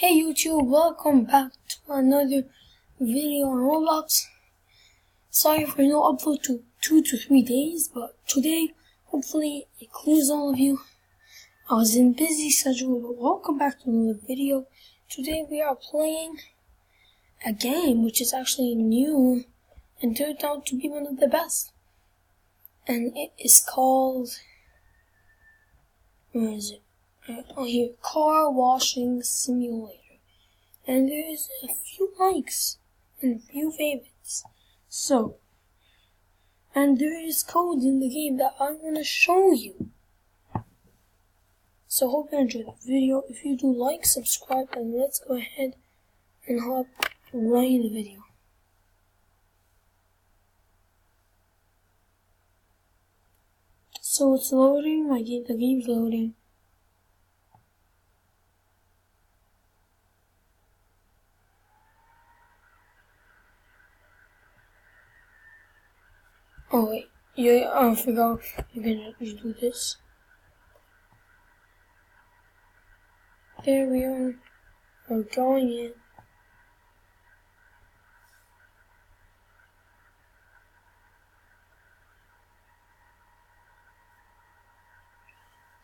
Hey YouTube, welcome back to another video on Roblox. Sorry for no upload to 2 to 3 days, but today, hopefully, it clues all of you. I was in busy schedule, but welcome back to another video. Today we are playing a game which is actually new and turned out to be one of the best. And it is called, where is it? Oh, here, Car Washing Simulator. And there's a few likes and a few favorites. So, and there is code in the game that I'm gonna show you. So hope you enjoyed the video. If you do, like, subscribe, and let's go ahead and hop right in the video. So it's loading, the game's loading. Oh wait, yeah, I forgot you're gonna do this. There we are. We're going in.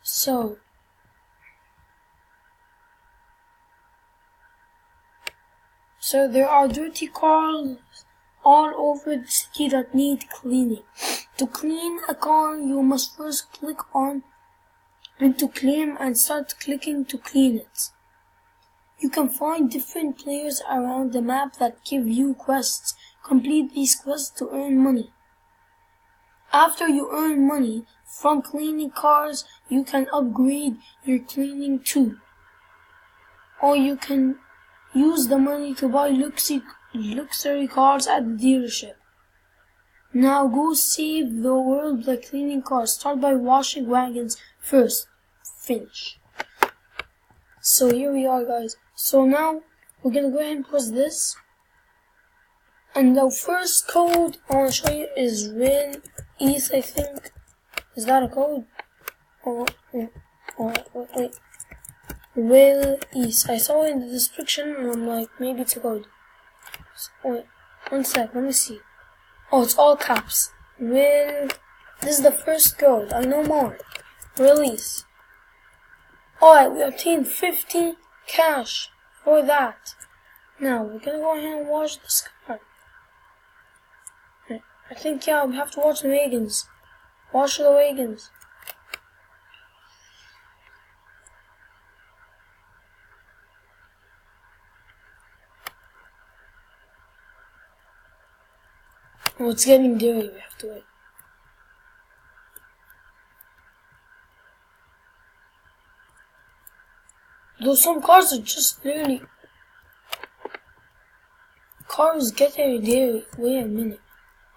So there are dirty cars all over the city that need cleaning. To clean a car, you must first click on into claim and start clicking to clean it. You can find different players around the map that give you quests. Complete these quests to earn money. After you earn money from cleaning cars, you can upgrade your cleaning too. Or you can use the money to buy luxury cars at the dealership. Now go save the world by cleaning cars. Start by washing wagons first. Finish. So here we are, guys. So now we're gonna go ahead and press this. And the first code I want to show you is real ETH, I think. Is that a code? Oh, wait. Real ETH. I saw it in the description and I'm like, maybe it's a code. So, wait, one sec, let me see. Oh, it's all caps. This is the first code. I know more. Release. Alright, we obtained 50 cash for that. Now, we're gonna go ahead and wash this car. I think, yeah, we have to wash the wagons. Wash the wagons. Oh, it's getting dirty, we have to wait. Though some cars are just literally... Cars get dirty. Wait a minute.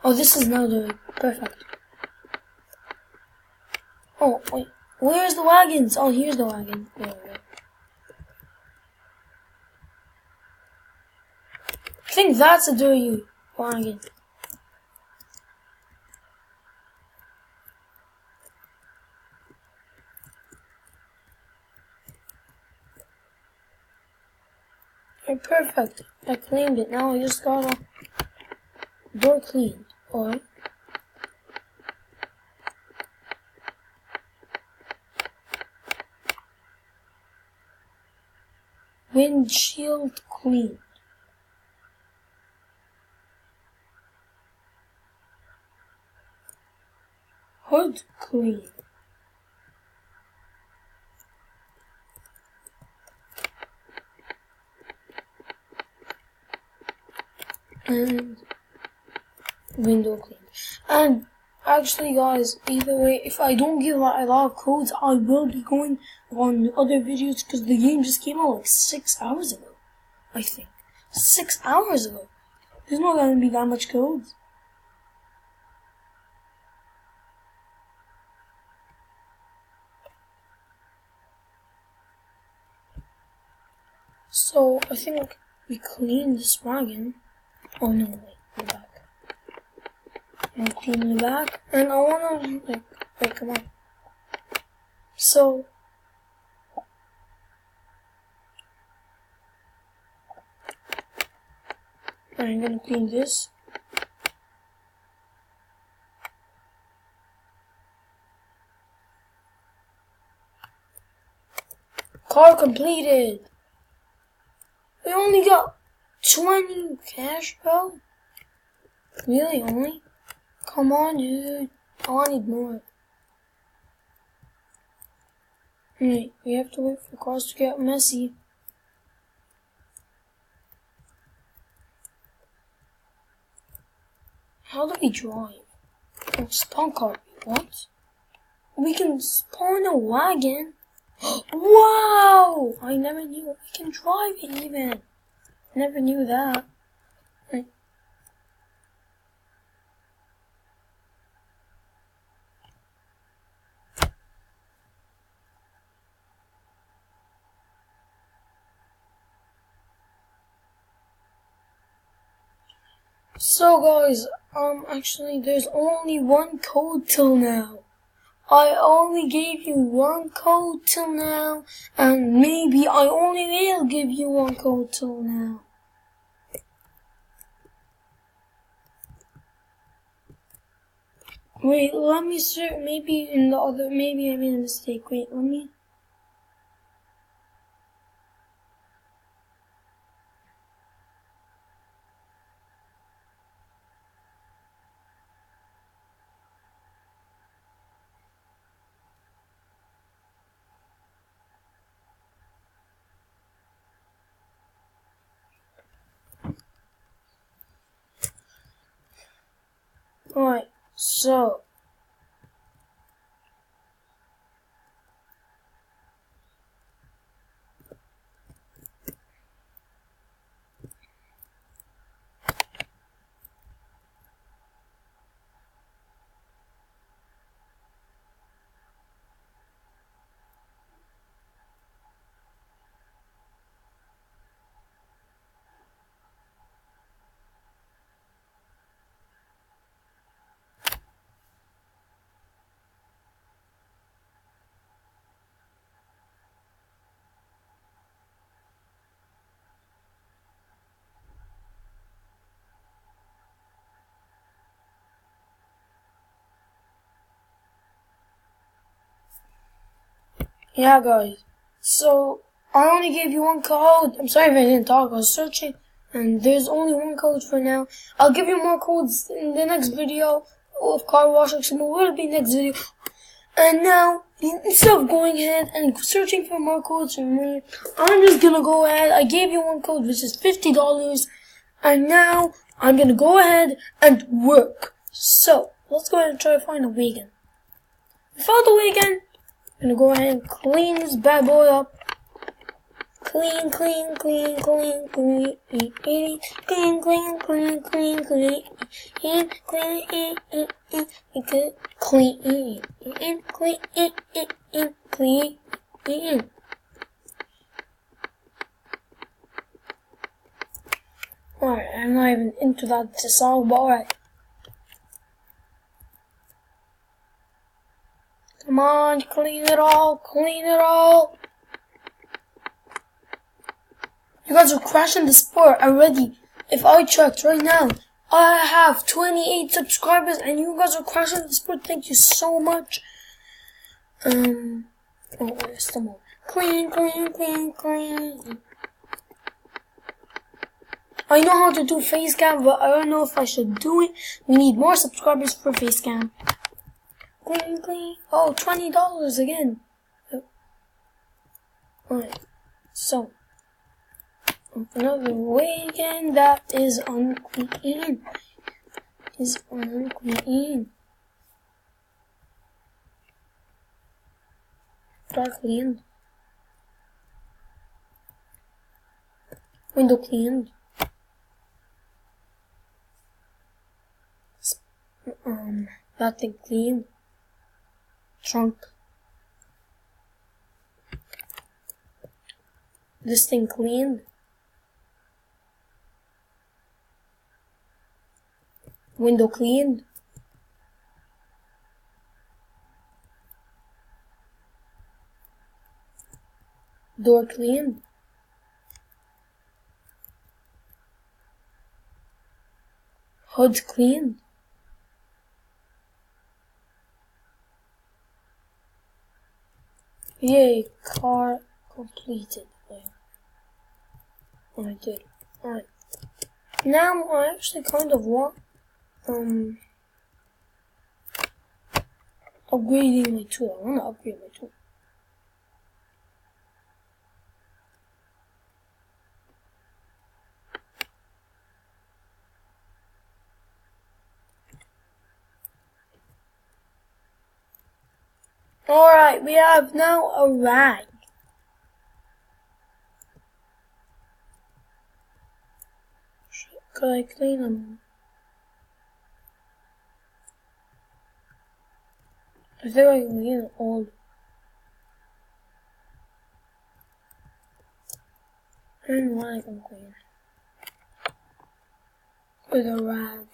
Oh, this is now dirty. Perfect. Oh, wait. Where's the wagons? Oh, here's the wagon. There we go. I think that's a dirty wagon. Perfect. I cleaned it. Now I just got a door cleaned. Alright. Windshield cleaned. Hood cleaned. And window clean. And actually, guys, either way, if I don't give a lot of codes, I will be going on other videos because the game just came out like 6 hours ago, I think. 6 hours ago. There's not gonna be that much codes. So I think we cleaned this wagon. Oh no, wait, go back. And clean the back. And I wanna, wait, come on. So, I'm gonna clean this. Car completed. We only got 20 cash, bro. Really, only? Come on, dude. I wanted more. Wait, we have to wait for cars to get messy. How do we drive? Oh, spawn car. What? We can spawn a wagon? Wow! I never knew we can drive it even. Never knew that. So guys, actually there's only one code till now. I only gave you one code till now, and maybe I only will give you one code till now. Wait, let me search, maybe in the other, maybe I made a mistake. Wait, let me. Alright, so. Yeah, guys. So, I only gave you one code. I'm sorry if I didn't talk. I was searching, and there's only one code for now. I'll give you more codes in the next video of car wash. Actually, will be next video. And now, instead of going ahead and searching for more codes from me, I'm just gonna go ahead. I gave you one code, which is $50. And now, I'm gonna go ahead and work. So, let's go ahead and try to find a wagon. We found a wagon. I'm gonna go ahead and clean this bad boy up. Clean, clean, clean, clean, clean, clean, clean, clean, clean, clean, clean, clean, clean, clean, clean, clean. Alright, I'm not even into that song, but alright. Come on, clean it all, clean it all. You guys are crashing the sport already. If I checked right now, I have 28 subscribers and you guys are crashing the sport. Thank you so much. Oh, where's the more? Clean, clean, clean, clean. I know how to do face cam, but I don't know if I should do it. We need more subscribers for face cam. Clean, clean. Oh, $20 again. Alright, so. Another wagon that is unclean. Is unclean. Door cleaned. Window cleaned. That thing cleaned. Trunk. This thing cleaned. Window cleaned. Door cleaned. Hood cleaned. Yay, car completed. I did. Alright. Now I actually kind of want upgrading my tool. I want to upgrade my tool. Alright, we have now a rag. Could I clean them? I think I can clean it all. And what I can clean. With a rag.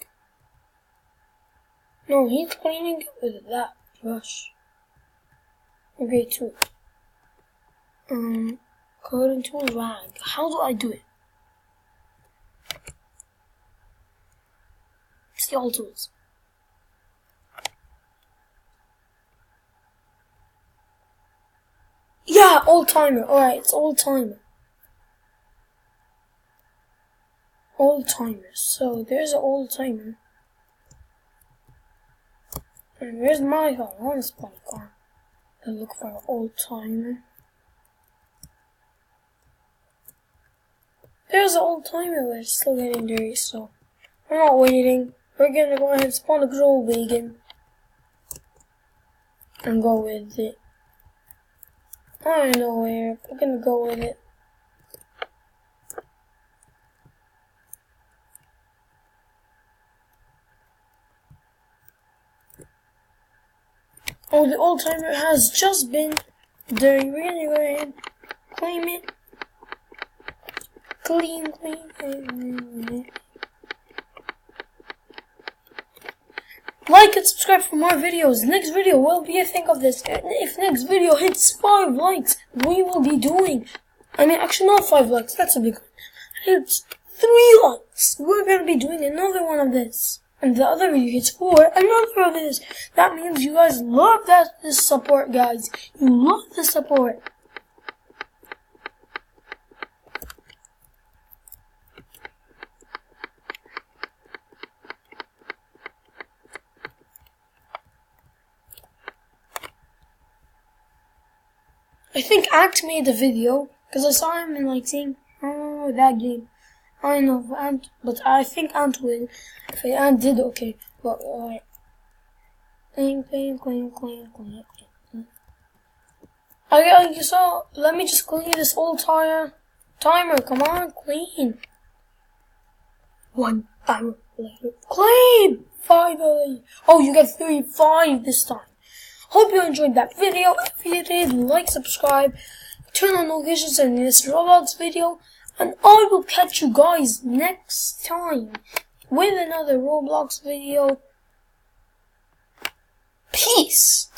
No, he's cleaning it with that brush. Okay, two. Go into a rag. How do I do it? See all tools. Yeah, old timer. Alright, it's old timer. Old timer. So there's an old timer. And where's my car? I want to spawn a car. I look for an old timer. There's an old timer, but it's still getting dirty, so we're not waiting. We're gonna go ahead and spawn a grow wagon and go with it. I don't know where. We're gonna go with it. Oh, the old timer has just been dirty. We're gonna go ahead and clean it. Clean. Like and subscribe for more videos. Next video will be a thing of this. If next video hits 5 likes, we will be doing. Actually not 5 likes, that's a big one. It's 3 likes. We're gonna be doing another one of this. And the other video hits 4, another of this. That means you guys love this support, guys. You love the support. I think Ant made a video, because I saw him in saying, oh, that game. I know, Ant, but I think Ant will. If Ant did, okay. But, alright. Clean. Okay, so, let me just clean this old timer. Come on, clean. 1 hour later. Clean! Finally! Oh, you get 35 this time. Hope you enjoyed that video. If you did, like, subscribe, turn on notifications in this Roblox video, and I will catch you guys next time with another Roblox video. Peace!